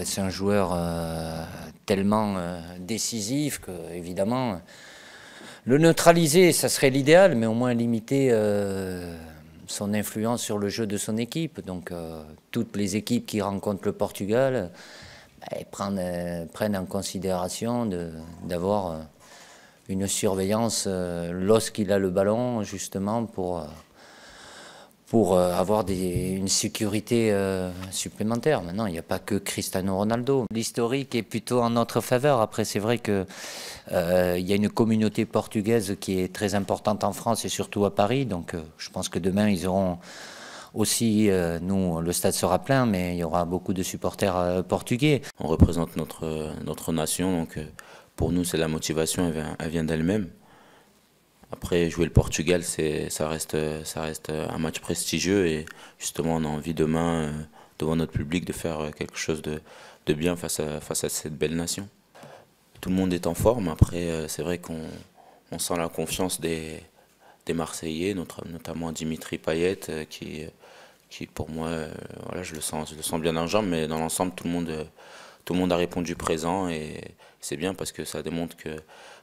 C'est un joueur tellement décisif que, évidemment, le neutraliser, ça serait l'idéal, mais au moins limiter son influence sur le jeu de son équipe. Donc, toutes les équipes qui rencontrent le Portugal prennent en considération d'avoir une surveillance lorsqu'il a le ballon, justement, pour avoir une sécurité supplémentaire. Maintenant, il n'y a pas que Cristiano Ronaldo. L'historique est plutôt en notre faveur. Après, c'est vrai qu'il y a une communauté portugaise qui est très importante en France et surtout à Paris. Donc, je pense que demain, ils auront aussi, nous, le stade sera plein, mais il y aura beaucoup de supporters portugais. On représente notre nation, donc pour nous, c'est la motivation, elle vient d'elle-même. Après, jouer le Portugal, ça reste un match prestigieux et justement, on a envie demain, devant notre public, de faire quelque chose de bien face à cette belle nation. Tout le monde est en forme. Après, c'est vrai qu'on sent la confiance des Marseillais, notamment Dimitri Payet, qui pour moi, voilà, je le sens bien dans le jambes, mais dans l'ensemble, tout le monde a répondu présent et c'est bien parce que ça démontre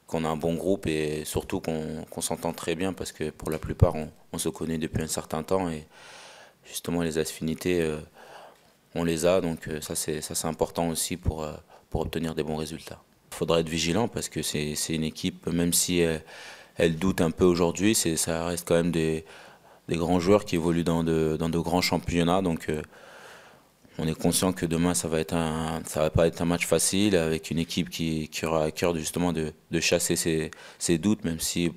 qu'on a un bon groupe et surtout qu'on s'entend très bien parce que pour la plupart, on se connaît depuis un certain temps et justement les affinités, on les a, donc ça c'est important aussi pour obtenir des bons résultats. Il faudra être vigilant parce que c'est une équipe, même si elle doute un peu aujourd'hui, ça reste quand même des grands joueurs qui évoluent dans de grands championnats, donc on est conscient que demain ça va pas être un match facile avec une équipe qui aura à cœur justement de chasser ses doutes, même si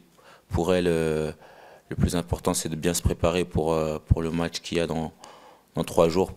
pour elle le plus important c'est de bien se préparer pour le match qu'il y a dans 3 jours